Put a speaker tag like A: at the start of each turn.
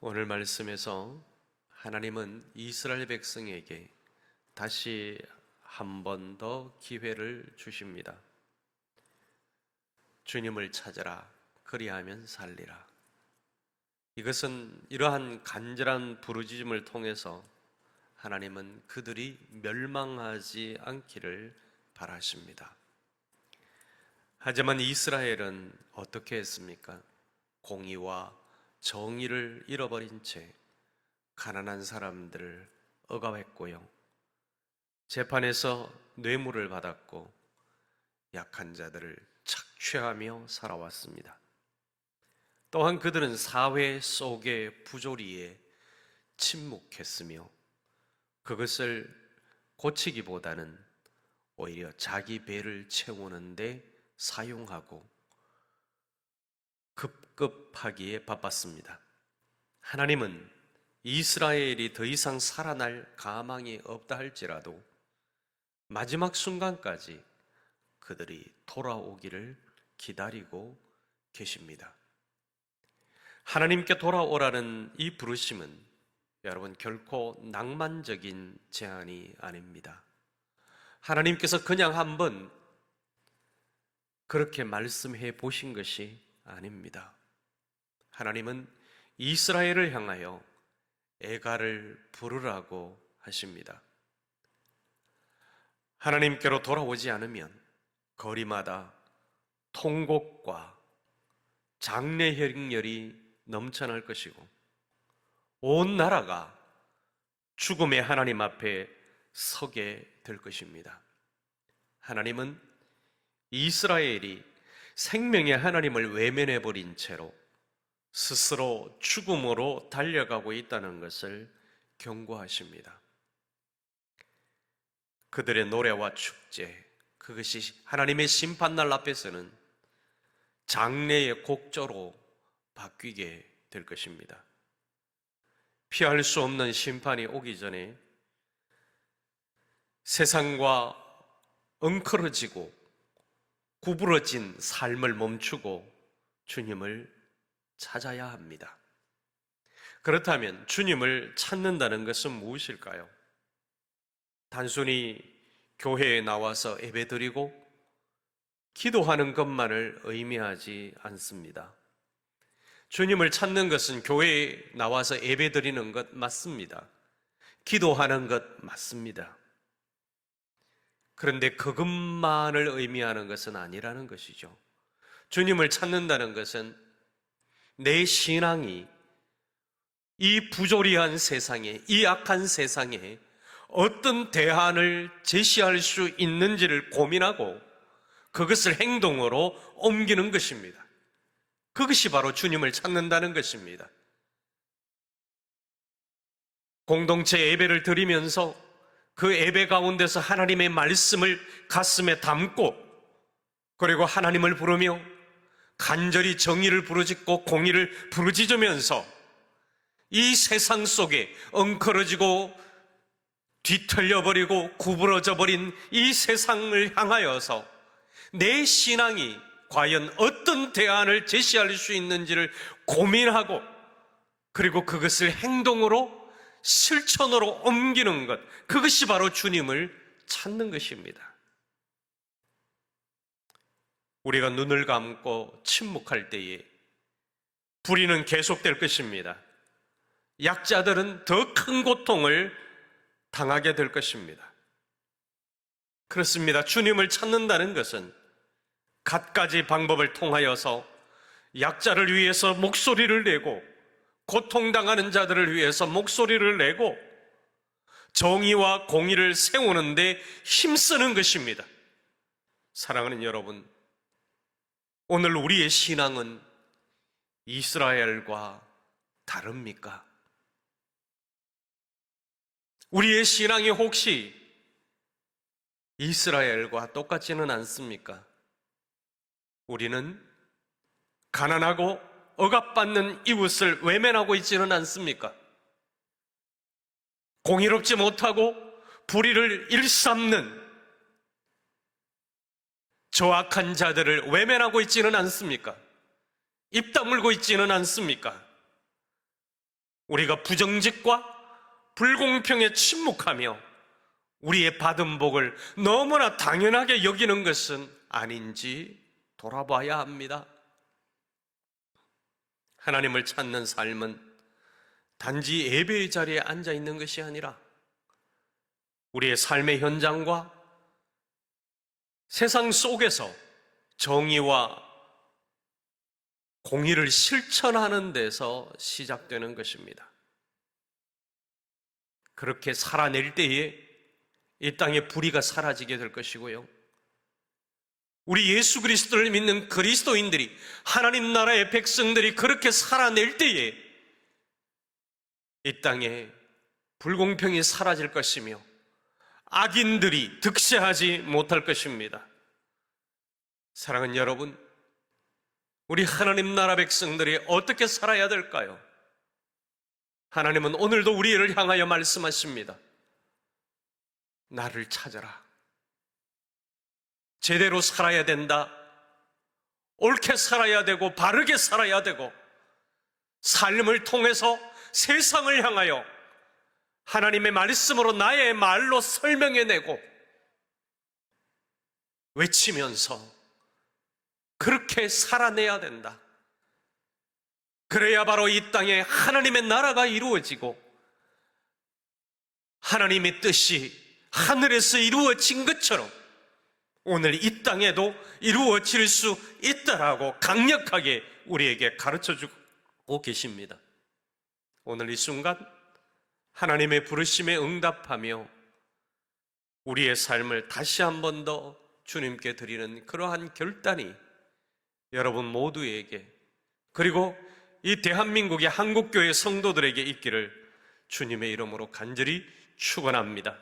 A: 오늘 말씀에서 하나님은 이스라엘 백성에게 다시 한 번 더 기회를 주십니다. 주님을 찾으라, 그리하면 살리라. 이것은 이러한 간절한 부르짖음을 통해서 하나님은 그들이 멸망하지 않기를 바라십니다. 하지만 이스라엘은 어떻게 했습니까? 공의와 정의를 잃어버린 채 가난한 사람들을 억압했고요, 재판에서 뇌물을 받았고 약한 자들을 착취하며 살아왔습니다. 또한 그들은 사회 속의 부조리에 침묵했으며 그것을 고치기보다는 오히려 자기 배를 채우는 데 사용하고 급급하기에 바빴습니다. 하나님은 이스라엘이 더 이상 살아날 가망이 없다 할지라도 마지막 순간까지 그들이 돌아오기를 기다리고 계십니다. 하나님께 돌아오라는 이 부르심은 여러분 결코 낭만적인 제안이 아닙니다. 하나님께서 그냥 한번 그렇게 말씀해 보신 것이 아닙니다. 하나님은 이스라엘을 향하여 애가를 부르라고 하십니다. 하나님께로 돌아오지 않으면 거리마다 통곡과 장례 행렬이 넘쳐날 것이고 온 나라가 죽음의 하나님 앞에 서게 될 것입니다. 하나님은 이스라엘이 생명의 하나님을 외면해버린 채로 스스로 죽음으로 달려가고 있다는 것을 경고하십니다. 그들의 노래와 축제, 그것이 하나님의 심판날 앞에서는 장래의 곡조로 바뀌게 될 것입니다. 피할 수 없는 심판이 오기 전에 세상과 엉클어지고 구부러진 삶을 멈추고 주님을 찾아야 합니다. 그렇다면 주님을 찾는다는 것은 무엇일까요? 단순히 교회에 나와서 예배드리고 기도하는 것만을 의미하지 않습니다. 주님을 찾는 것은 교회에 나와서 예배드리는 것 맞습니다. 기도하는 것 맞습니다. 그런데 그것만을 의미하는 것은 아니라는 것이죠. 주님을 찾는다는 것은 내 신앙이 이 부조리한 세상에, 이 악한 세상에 어떤 대안을 제시할 수 있는지를 고민하고 그것을 행동으로 옮기는 것입니다. 그것이 바로 주님을 찾는다는 것입니다. 공동체 예배를 드리면서 그 예배 가운데서 하나님의 말씀을 가슴에 담고 그리고 하나님을 부르며 간절히 정의를 부르짖고 공의를 부르짖으면서 이 세상 속에 엉클어지고 뒤틀려버리고 구부러져 버린 이 세상을 향하여서 내 신앙이 과연 어떤 대안을 제시할 수 있는지를 고민하고 그리고 그것을 행동으로 실천으로 옮기는 것, 그것이 바로 주님을 찾는 것입니다. 우리가 눈을 감고 침묵할 때에 불의는 계속될 것입니다. 약자들은 더 큰 고통을 당하게 될 것입니다. 그렇습니다. 주님을 찾는다는 것은 갖가지 방법을 통하여서 약자를 위해서 목소리를 내고 고통당하는 자들을 위해서 목소리를 내고 정의와 공의를 세우는데 힘쓰는 것입니다. 사랑하는 여러분, 오늘 우리의 신앙은 이스라엘과 다릅니까? 우리의 신앙이 혹시 이스라엘과 똑같지는 않습니까? 우리는 가난하고 억압받는 이웃을 외면하고 있지는 않습니까? 공의롭지 못하고 불의를 일삼는 저악한 자들을 외면하고 있지는 않습니까? 입 다물고 있지는 않습니까? 우리가 부정직과 불공평에 침묵하며 우리의 받은 복을 너무나 당연하게 여기는 것은 아닌지 돌아봐야 합니다. 하나님을 찾는 삶은 단지 예배의 자리에 앉아 있는 것이 아니라 우리의 삶의 현장과 세상 속에서 정의와 공의를 실천하는 데서 시작되는 것입니다. 그렇게 살아낼 때에 이 땅의 불의가 사라지게 될 것이고요. 우리 예수 그리스도를 믿는 그리스도인들이, 하나님 나라의 백성들이 그렇게 살아낼 때에 이 땅에 불공평이 사라질 것이며 악인들이 득세하지 못할 것입니다. 사랑하는 여러분, 우리 하나님 나라 백성들이 어떻게 살아야 될까요? 하나님은 오늘도 우리를 향하여 말씀하십니다. 나를 찾아라. 제대로 살아야 된다. 옳게 살아야 되고 바르게 살아야 되고 삶을 통해서 세상을 향하여 하나님의 말씀으로 나의 말로 설명해내고 외치면서 그렇게 살아내야 된다. 그래야 바로 이 땅에 하나님의 나라가 이루어지고 하나님의 뜻이 하늘에서 이루어진 것처럼 오늘 이 땅에도 이루어질 수 있다라고 강력하게 우리에게 가르쳐주고 계십니다. 오늘 이 순간 하나님의 부르심에 응답하며 우리의 삶을 다시 한 번 더 주님께 드리는 그러한 결단이 여러분 모두에게, 그리고 이 대한민국의 한국교회 성도들에게 있기를 주님의 이름으로 간절히 축원합니다.